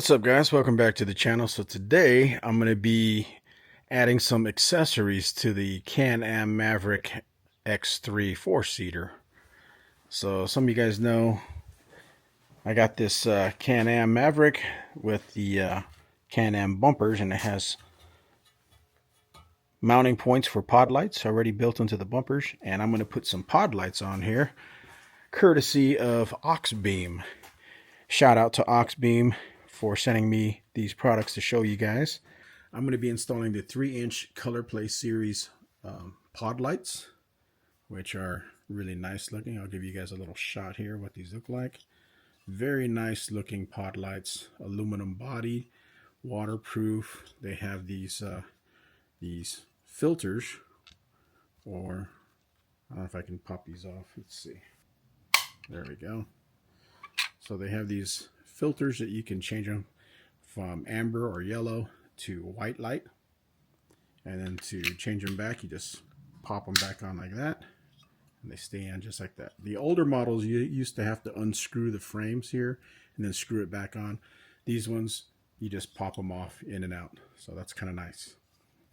What's up, guys? Welcome back to the channel. So today I'm going to be adding some accessories to the Can Am Maverick X3 4-seater. So some of you guys know I got this Can Am Maverick with the Can Am bumpers, and it has mounting points for pod lights already built into the bumpers, and I'm going to put some pod lights on here courtesy of Auxbeam. Shout out to Auxbeam for sending me these products to show you guys. I'm going to be installing the 3-inch Color Play Series pod lights, which are really nice looking. I'll give you guys a little shot here what these look like. Very nice looking pod lights, aluminum body, waterproof. They have these filters, or I don't know if I can pop these off. Let's see. There we go. So they have these filters that you can change them from amber or yellow to white light, and then to change them back, you just pop them back on like that, and they stay on just like that. The older models, you used to have to unscrew the frames here and then screw it back on. These ones, you just pop them off in and out, so that's kind of nice.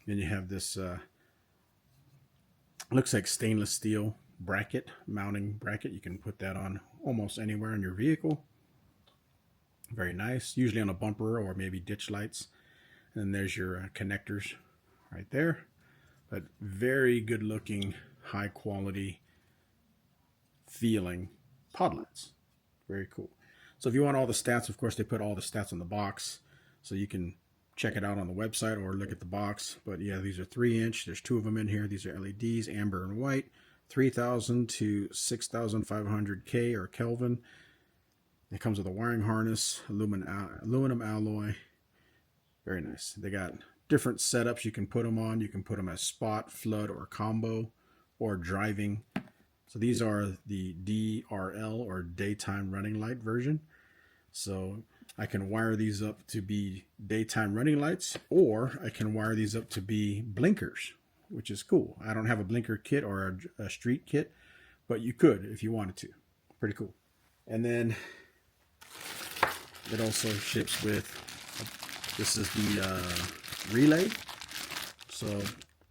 Then you have this looks like stainless steel bracket, mounting bracket. You can put that on almost anywhere in your vehicle. Very nice, usually on a bumper or maybe ditch lights. And there's your connectors right there. But very good looking, high quality feeling pod lights. Very cool. So if you want all the stats, of course they put all the stats on the box, so you can check it out on the website or look at the box. But yeah, these are 3-inch. There's 2 of them in here. These are LEDs, amber and white, 3000 to 6500 K or Kelvin. It comes with a wiring harness, aluminum alloy. Very nice. They got different setups you can put them on. You can put them as spot, flood, or combo, or driving. So these are the DRL, or daytime running light version. So I can wire these up to be daytime running lights, or I can wire these up to be blinkers, which is cool. I don't have a blinker kit or a street kit, but you could if you wanted to. Pretty cool. And then it also ships with, this is the relay. So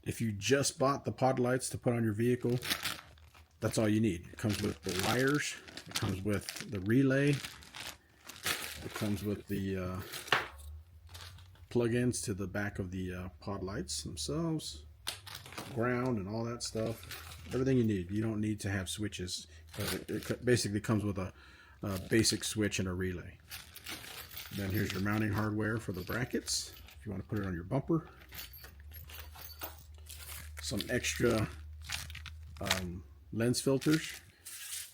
if you just bought the pod lights to put on your vehicle, that's all you need. It comes with the wires, it comes with the relay, it comes with the plug-ins to the back of the pod lights themselves, ground and all that stuff. Everything you need. You don't need to have switches. It basically comes with a basic switch and a relay. Then here's your mounting hardware for the brackets if you want to put it on your bumper. Some extra lens filters,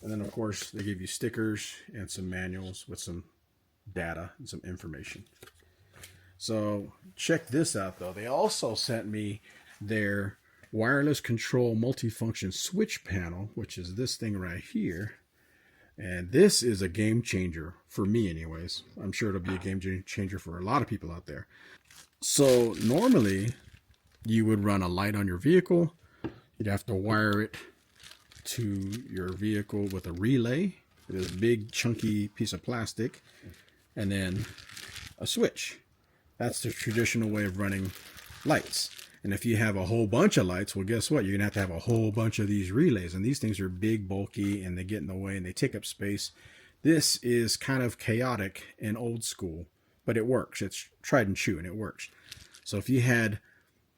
and then of course they give you stickers and some manuals with some data and some information. So check this out though. They also sent me their wireless control multifunction switch panel, which is this thing right here. And this is a game changer for me anyways. I'm sure it'll be a game changer for a lot of people out there. So normally you would run a light on your vehicle. You'd have to wire it to your vehicle with a relay, this big chunky piece of plastic, and then a switch. That's the traditional way of running lights. And if you have a whole bunch of lights, well, guess what? You're going to have a whole bunch of these relays. And these things are big, bulky, and they get in the way, and they take up space. This is kind of chaotic and old school, but it works. It's tried and true, and it works. So if you had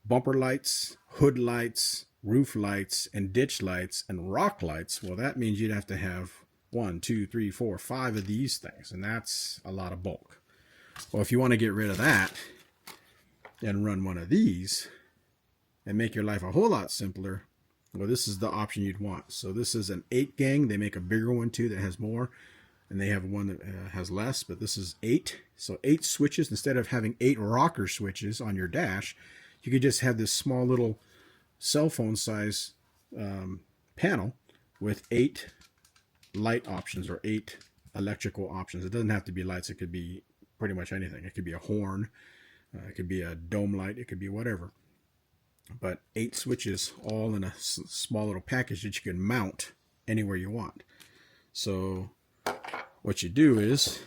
bumper lights, hood lights, roof lights, and ditch lights, and rock lights, well, that means you'd have to have 1, 2, 3, 4, 5 of these things, and that's a lot of bulk. Well, if you want to get rid of that and run one of these and make your life a whole lot simpler, well, this is the option you'd want. So this is an 8-gang. They make a bigger one too that has more, and they have one that has less, but this is 8. So 8 switches. Instead of having 8 rocker switches on your dash, you could just have this small little cell phone size panel with 8 light options or 8 electrical options. It doesn't have to be lights. It could be pretty much anything. It could be a horn, it could be a dome light, it could be whatever. But 8 switches all in a small little package that you can mount anywhere you want. So what you do is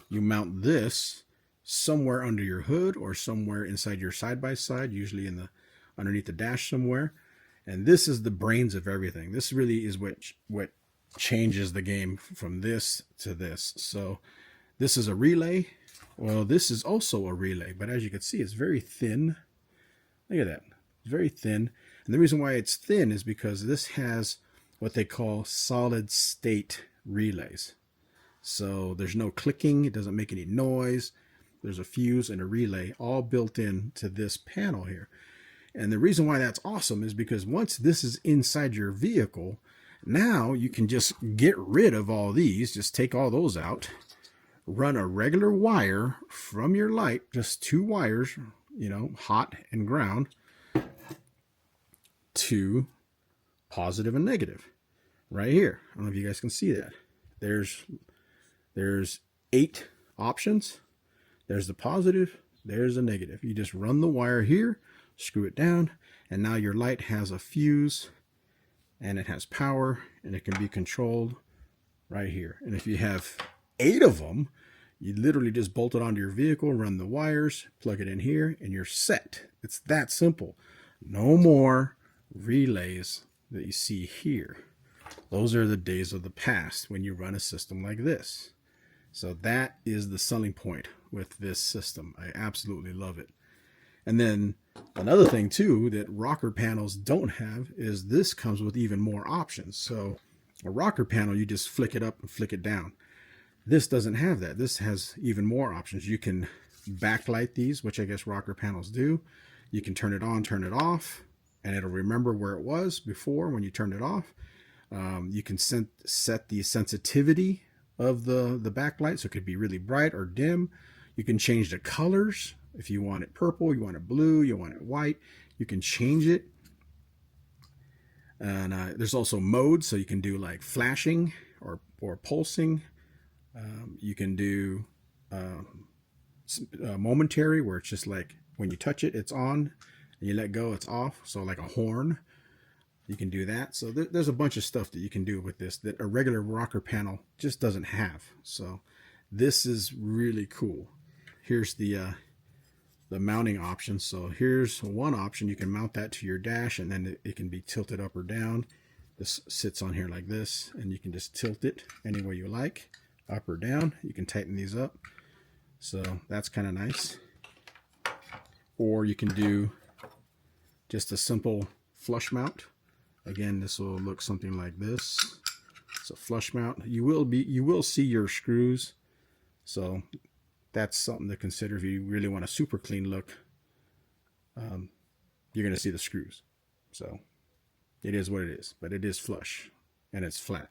you mount this somewhere under your hood or somewhere inside your side-by-side, usually in the underneath the dash somewhere. And this is the brains of everything. This really is what changes the game from this to this. So this is a relay. Well, this is also a relay, but as you can see, it's very thin. Look at that. It's very thin. And the reason why it's thin is because this has what they call solid state relays. So there's no clicking. It doesn't make any noise. There's a fuse and a relay all built into this panel here. And the reason why that's awesome is because once this is inside your vehicle, now you can just get rid of all these. Just take all those out. Run a regular wire from your light, just 2 wires, you know, hot and ground, to positive and negative right here. I don't know if you guys can see that. There's 8 options. There's the positive, there's the negative. You just run the wire here, screw it down, and now your light has a fuse and it has power and it can be controlled right here. And if you have 8 of them, you literally just bolt it onto your vehicle, run the wires, plug it in here, and you're set. It's that simple. No more relays that you see here. Those are the days of the past when you run a system like this. So that is the selling point with this system. I absolutely love it. And then another thing too that rocker panels don't have is this comes with even more options. So a rocker panel, you just flick it up and flick it down. This doesn't have that. This has even more options. You can backlight these, which I guess rocker panels do. You can turn it on, turn it off, and it'll remember where it was before when you turned it off. You can set the sensitivity of the backlight, so it could be really bright or dim. You can change the colors. If you want it purple, you want it blue, you want it white, you can change it. And there's also modes, so you can do like flashing or pulsing. You can do momentary, where it's just like when you touch it, it's on, and you let go, it's off. So like a horn, you can do that. So there's a bunch of stuff that you can do with this that a regular rocker panel just doesn't have. So this is really cool. Here's the mounting options. So here's one option. You can mount that to your dash, and then it can be tilted up or down. This sits on here like this, and you can just tilt it any way you like, up or down. You can tighten these up. So that's kind of nice. Or you can do just a simple flush mount. Again, this will look something like this. It's a flush mount. You will see your screws. So that's something to consider if you really want a super clean look. You're going to see the screws. So it is what it is, but it is flush and it's flat.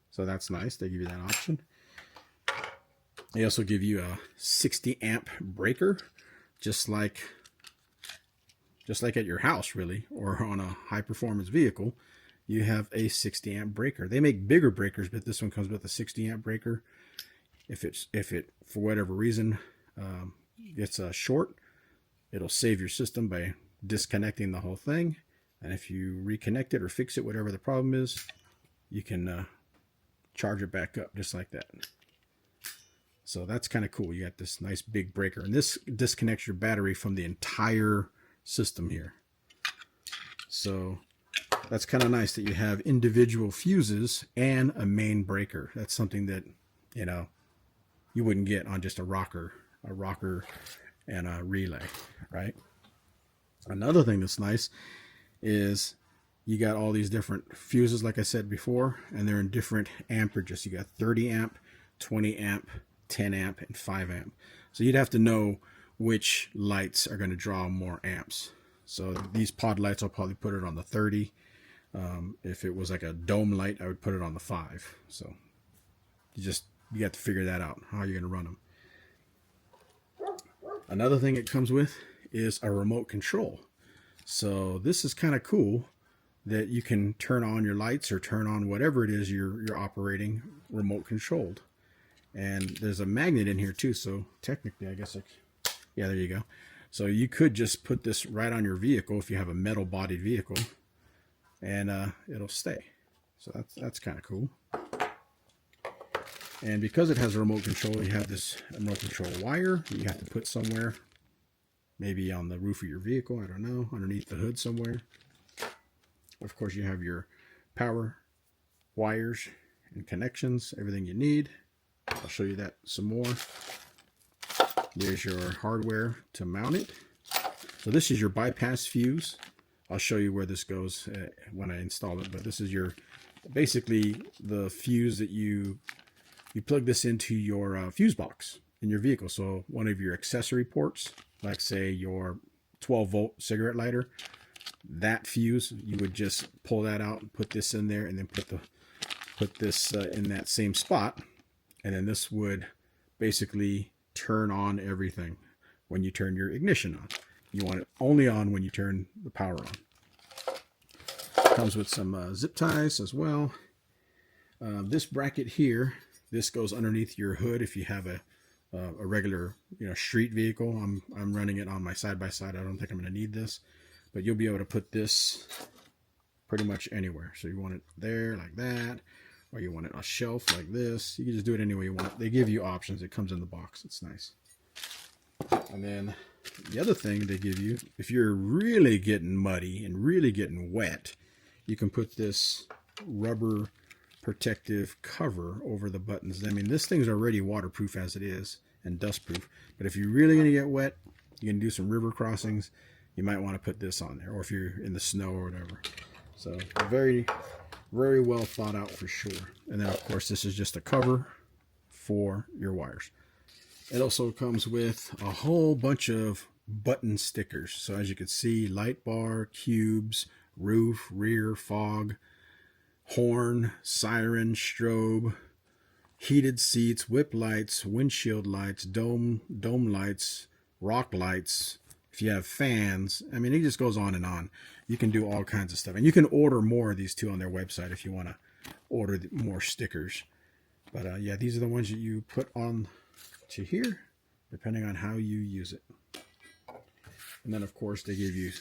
So that's nice. They give you that option. They also give you a 60 amp breaker, just like at your house, really, or on a high performance vehicle. You have a 60 amp breaker. They make bigger breakers, but this one comes with a 60 amp breaker. If it for whatever reason gets short, it'll save your system by disconnecting the whole thing. And if you reconnect it or fix it, whatever the problem is, you can charge it back up just like that. So that's kind of cool. You got this nice big breaker, and this disconnects your battery from the entire system here. So that's kind of nice that you have individual fuses and a main breaker. That's something that, you know, you wouldn't get on just a rocker and a relay, right? Another thing that's nice is you got all these different fuses, like I said before, and they're in different amperages. You got 30 amp, 20 amp, 10 amp, and 5 amp. So you'd have to know which lights are going to draw more amps. So these pod lights, I'll probably put it on the 30. If it was like a dome light, I would put it on the 5. So you got to figure that out, how you're going to run them. Another thing it comes with is a remote control. So this is kind of cool that you can turn on your lights or turn on whatever it is you're operating remote controlled. And there's a magnet in here too, so technically I guess yeah, there you go. So you could just put this right on your vehicle if you have a metal bodied vehicle, and it'll stay. So that's kind of cool. And because it has a remote control, you have this remote control wire you have to put somewhere. Maybe on the roof of your vehicle, I don't know, underneath the hood somewhere. Of course, you have your power wires and connections, everything you need. I'll show you that some more. There's your hardware to mount it. So this is your bypass fuse. I'll show you where this goes when I install it, but this is your basically the fuse that you plug this into your fuse box in your vehicle. So one of your accessory ports, like say your 12-volt cigarette lighter, that fuse, you would just pull that out and put this in there, and then put this in that same spot, and then this would basically turn on everything when you turn your ignition on. You want it only on when you turn the power on. Comes with some zip ties as well. This bracket here, this goes underneath your hood if you have a regular, street vehicle. I'm running it on my side-by-side. I don't think I'm going to need this, but you'll be able to put this pretty much anywhere. So you want it there like that, or you want it on a shelf like this. You can just do it any way you want. They give you options. It comes in the box. It's nice. And then the other thing they give you, if you're really getting muddy and really getting wet, you can put this rubber protective cover over the buttons. I mean, this thing's already waterproof as it is and dustproof, but if you're really going to get wet, you're going to do some river crossings, you might want to put this on there, or if you're in the snow or whatever. So very, very well thought out for sure. And then of course this is just a cover for your wires. It also comes with a whole bunch of button stickers. So as you can see, light bar, cubes, roof, rear, fog, horn, siren, strobe, heated seats, whip lights, windshield lights, dome lights, rock lights. If you have fans, I mean, it just goes on and on. You can do all kinds of stuff, and you can order more of these too on their website if you want to order more stickers. But yeah, these are the ones that you put on to here, depending on how you use it. And then of course they give you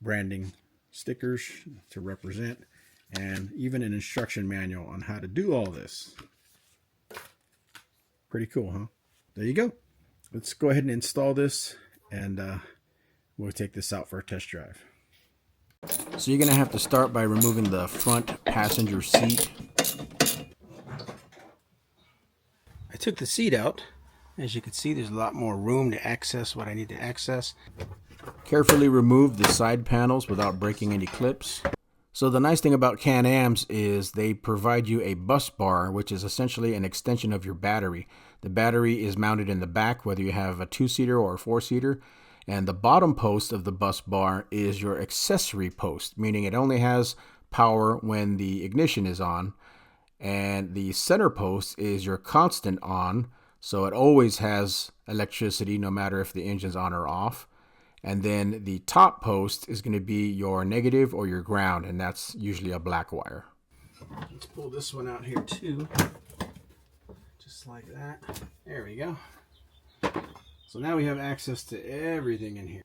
branding stickers to represent, and even an instruction manual on how to do all this. Pretty cool, huh? There you go. Let's go ahead and install this, and we'll take this out for a test drive. So you're going to have to start by removing the front passenger seat. I took the seat out. As you can see, there's a lot more room to access what I need to access. Carefully remove the side panels without breaking any clips. So the nice thing about Can Am's is they provide you a Busbar, which is essentially an extension of your battery. The battery is mounted in the back, whether you have a 2-seater or a 4-seater. And the bottom post of the Busbar is your accessory post, meaning it only has power when the ignition is on. And the center post is your constant on, so it always has electricity no matter if the engine's on or off. And then the top post is going to be your negative or your ground, and that's usually a black wire. Let's pull this one out here too. Just like that. There we go. So now we have access to everything in here.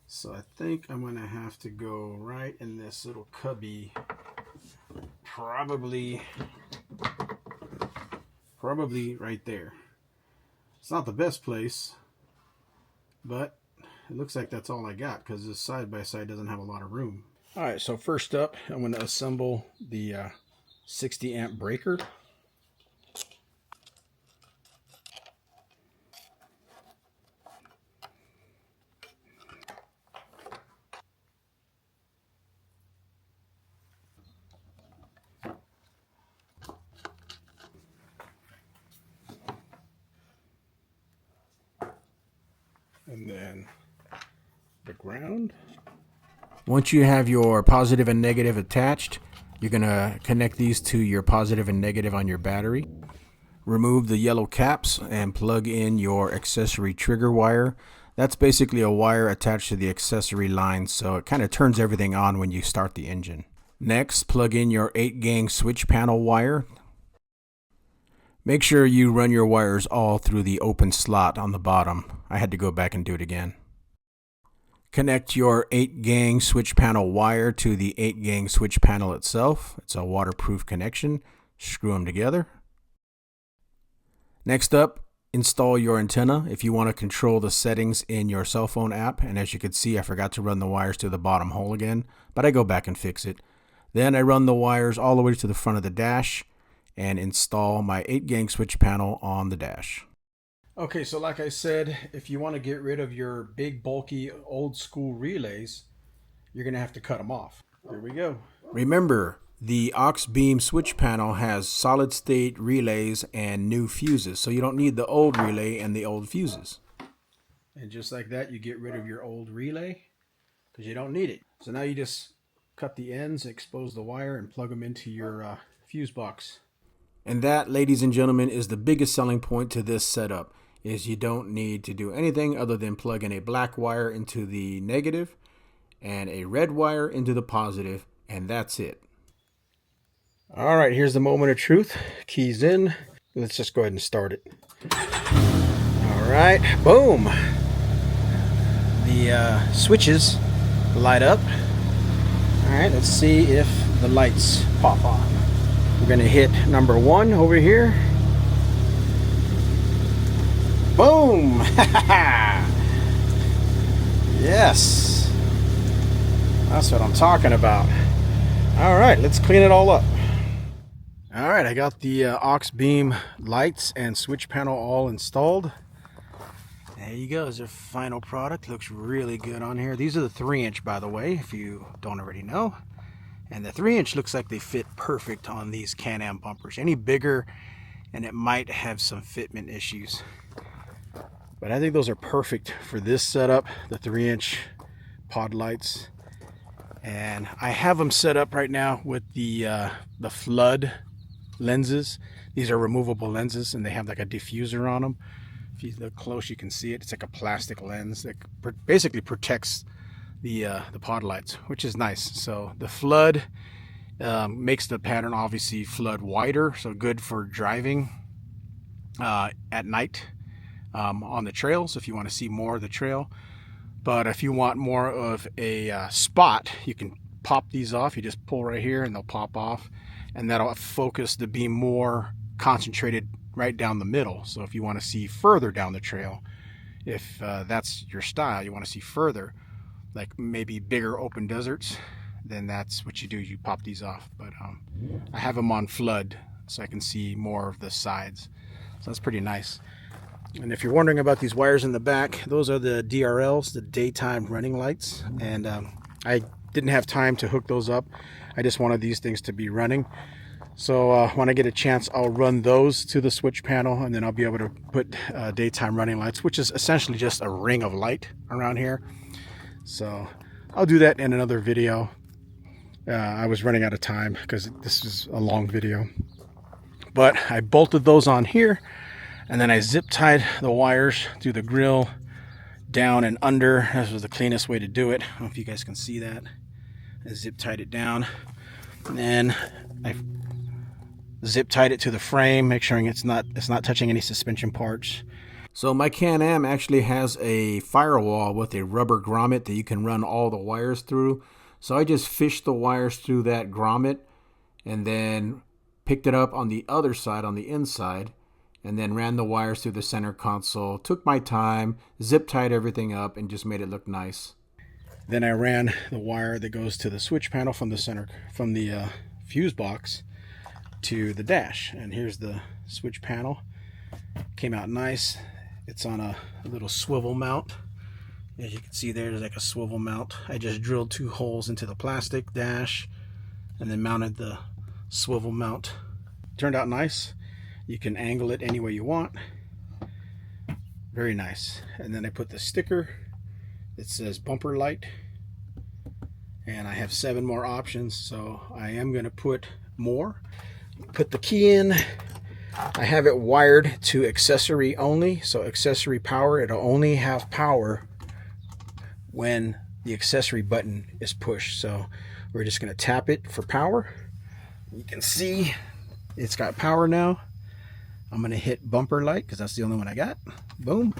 So I think I'm going to have to go right in this little cubby. Probably right there. It's not the best place, but it looks like that's all I got because this side-by-side doesn't have a lot of room. All right, so first up, I'm going to assemble the 60 amp breaker. And then the ground. Once you have your positive and negative attached, you're going to connect these to your positive and negative on your battery. Remove the yellow caps and plug in your accessory trigger wire. That's basically a wire attached to the accessory line, so it kind of turns everything on when you start the engine. Next, plug in your 8-gang switch panel wire. Make sure you run your wires all through the open slot on the bottom. I had to go back and do it again. Connect your 8-gang switch panel wire to the 8-gang switch panel itself. It's a waterproof connection. Screw them together. Next up, install your antenna if you want to control the settings in your cell phone app. And as you can see, I forgot to run the wires to the bottom hole again, but I go back and fix it. Then I run the wires all the way to the front of the dash and install my 8-gang switch panel on the dash. Okay, so like I said, if you want to get rid of your big, bulky, old school relays, you're going to have to cut them off. Here we go. Remember, the Auxbeam switch panel has solid state relays and new fuses, so you don't need the old relay and the old fuses. And just like that, you get rid of your old relay because you don't need it. So now you just cut the ends, expose the wire, and plug them into your fuse box. And that, ladies and gentlemen, is the biggest selling point to this setup, is you don't need to do anything other than plug in a black wire into the negative and a red wire into the positive, and that's it. All right, here's the moment of truth. Keys in. Let's just go ahead and start it. All right, boom. The switches light up. All right, let's see if the lights pop on. We're going to hit number 1 over here. Boom! Yes. That's what I'm talking about. All right, let's clean it all up. All right, I got the Auxbeam lights and switch panel all installed. There you go. There's your final product. Looks really good on here. These are the 3-inch, by the way, if you don't already know. And the 3-inch looks like they fit perfect on these Can Am bumpers. Any bigger, and it might have some fitment issues. But I think those are perfect for this setup, the 3-inch pod lights. And I have them set up right now with the flood lenses. These are removable lenses, and they have like a diffuser on them. If you look close, you can see it. It's like a plastic lens that basically protects the pod lights, which is nice. So the flood makes the pattern obviously flood wider, so good for driving at night on the trails if you want to see more of the trail. But if you want more of a spot, you can pop these off. You just pull right here and they'll pop off, and that'll focus the beam more concentrated right down the middle. So if you want to see further down the trail, if that's your style, you want to see further, like maybe bigger open deserts, then that's what you do. You pop these off. But I have them on flood so I can see more of the sides. So that's pretty nice. And if you're wondering about these wires in the back, those are the DRLs, the daytime running lights. And I didn't have time to hook those up. I just wanted these things to be running. So when I get a chance, I'll run those to the switch panel, and then I'll be able to put daytime running lights, which is essentially just a ring of light around here. So I'll do that in another video. I was running out of time because this is a long video. But I bolted those on here, and then I zip tied the wires through the grill down and under. This was the cleanest way to do it. I don't know if you guys can see that. I zip tied it down, and then I zip tied it to the frame, make sure it's not touching any suspension parts. So my Can Am actually has a firewall with a rubber grommet that you can run all the wires through. So I just fished the wires through that grommet and then picked it up on the other side, on the inside, and then ran the wires through the center console. Took my time, zip tied everything up, and just made it look nice. Then I ran the wire that goes to the switch panel from the fuse box to the dash. And here's the switch panel. Came out nice. It's on a little swivel mount. As you can see there's like a swivel mount. I just drilled 2 holes into the plastic dash and then mounted the swivel mount. Turned out nice. You can angle it any way you want. Very nice. And then I put the sticker that says bumper light, and I have 7 more options, so I am going to put more. Put the key in. I have it wired to accessory only, so accessory power. It'll only have power when the accessory button is pushed. So we're just going to tap it for power. You can see it's got power now. I'm going to hit bumper light because that's the only one I got. Boom.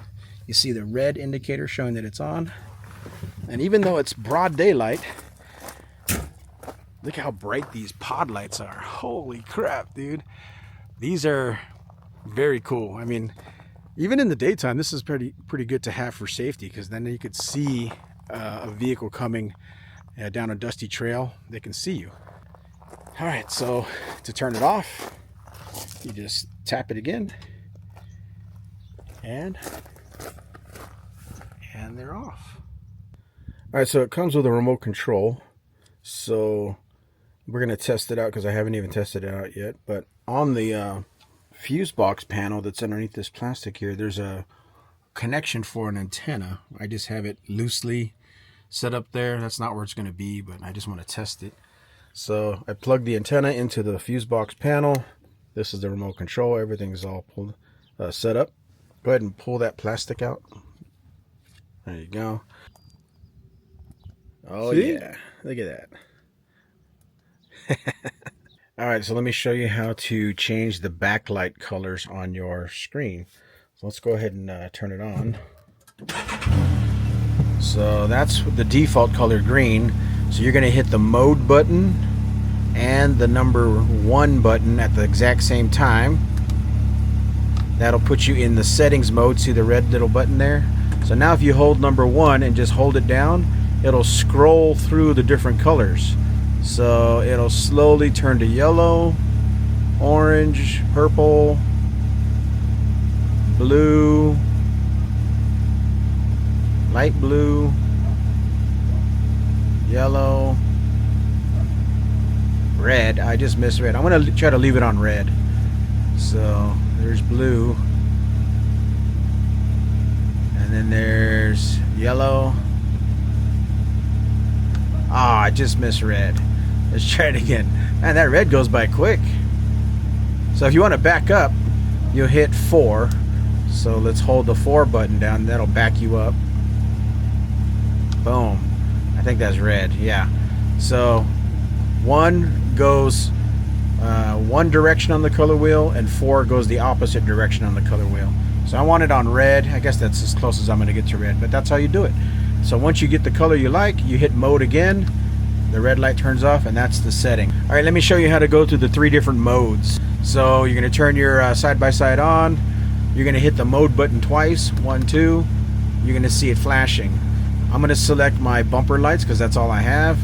You see the red indicator showing that it's on. And even though it's broad daylight, look how bright these pod lights are. Holy crap, dude. These are Very cool. I mean, even in the daytime, this is pretty good to have for safety, because then you could see a vehicle coming down a dusty trail. They can see you. All right, so to turn it off, you just tap it again, and they're off. All right, so it comes with a remote control. So we're gonna test it out because I haven't even tested it out yet. But on the fuse box panel that's underneath this plastic here, there's a connection for an antenna. I just have it loosely set up there. That's not where it's going to be, but I just want to test it. So I plug the antenna into the fuse box panel. This is the remote control. Everything's all pulled, set up. Go ahead and pull that plastic out. There you go. Oh, see? Yeah, look at that. All right, so let me show you how to change the backlight colors on your screen. So let's go ahead and turn it on. So that's the default color, green. So you're gonna hit the mode button and the number 1 button at the exact same time. That'll put you in the settings mode. See the red little button there? So now if you hold number 1 and just hold it down, it'll scroll through the different colors. So it'll slowly turn to yellow, orange, purple, blue, light blue, yellow, red. I just misread. I'm going to try to leave it on red. So there's blue. And then there's yellow. Ah, I just misread. Let's try it again. Man, that red goes by quick. So if you want to back up, you'll hit 4. So let's hold the 4 button down. That'll back you up. Boom. I think that's red. Yeah. So 1 goes one direction on the color wheel, and 4 goes the opposite direction on the color wheel. So I want it on red. I guess that's as close as I'm going to get to red, but that's how you do it. So once you get the color you like, you hit mode again, the red light turns off, and that's the setting. All right, let me show you how to go through the 3 different modes. So you're going to turn your side-by-side on. You're going to hit the mode button twice, 1, 2. You're going to see it flashing. I'm going to select my bumper lights because that's all I have.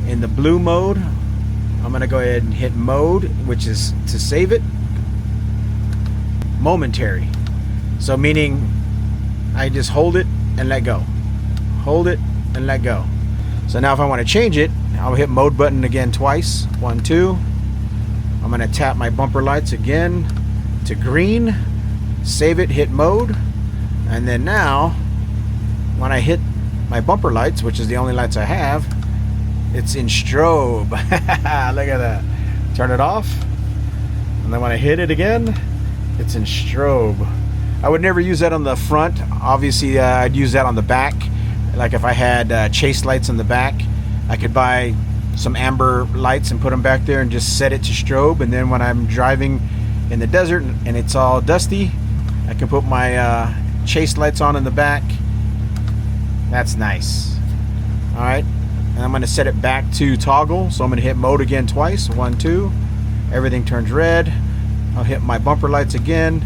In the blue mode, I'm going to go ahead and hit mode, which is to save it. Momentary. So meaning I just hold it and let go. Hold it and let go. So now if I want to change it, I'll hit mode button again twice. 1, 2. I'm going to tap my bumper lights again to green. Save it, hit mode. And then now, when I hit my bumper lights, which is the only lights I have, it's in strobe. Look at that. Turn it off. And then when I hit it again, it's in strobe. I would never use that on the front. Obviously, I'd use that on the back. Like if I had chase lights in the back, I could buy some amber lights and put them back there and just set it to strobe. And then when I'm driving in the desert and it's all dusty, I can put my chase lights on in the back. That's nice. All right, and I'm going to set it back to toggle. So I'm going to hit mode again twice. 1, 2. Everything turns red. I'll hit my bumper lights again.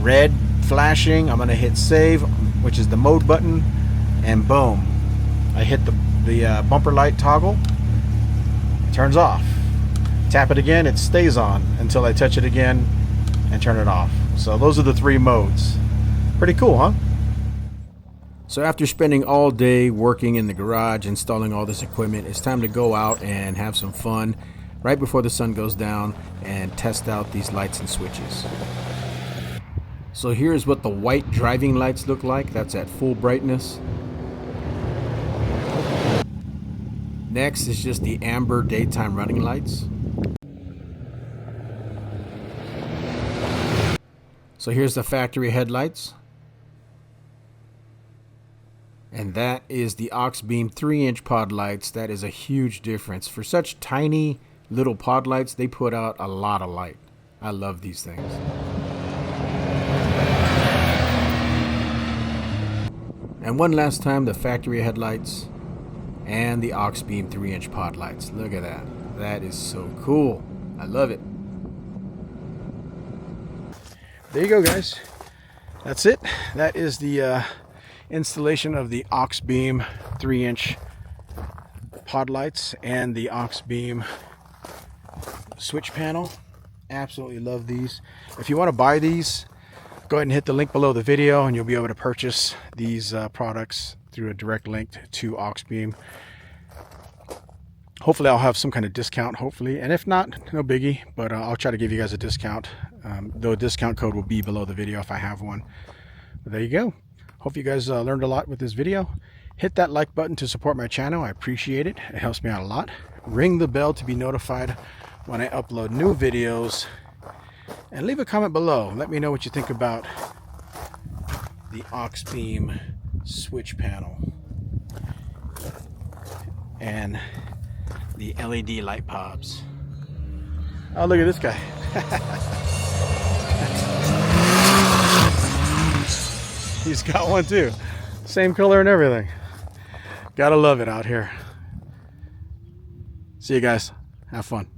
Red flashing. I'm going to hit save, which is the mode button, and boom, I hit the bumper light toggle. It turns off. Tap it again, it stays on until I touch it again and turn it off. So those are the 3 modes. Pretty cool, huh? So after spending all day working in the garage installing all this equipment, it's time to go out and have some fun right before the sun goes down and test out these lights and switches. So here's what the white driving lights look like. That's at full brightness. Next is just the amber daytime running lights. So here's the factory headlights. And that is the Auxbeam 3-inch pod lights. That is a huge difference. For such tiny little pod lights, they put out a lot of light. I love these things. And one last time, the factory headlights and the Auxbeam 3-inch pod lights. Look at that. That is so cool. I love it. there you go, guys. That's it. That is the installation of the Auxbeam 3-inch pod lights and the Auxbeam switch panel. Absolutely love these. If you want to buy these, go ahead and hit the link below the video and you'll be able to purchase these products through a direct link to Auxbeam. Hopefully I'll have some kind of discount, hopefully, and if not, no biggie, but I'll try to give you guys a discount. The discount code will be below the video if I have one. But there you go. Hope you guys learned a lot with this video. Hit that like button to support my channel. I appreciate it. It helps me out a lot. Ring the bell to be notified when I upload new videos. And leave a comment below. Let me know what you think about the Auxbeam switch panel and the LED light pops. Oh, look at this guy. He's got one too. Same color and everything. Gotta love it out here. See you guys. Have fun.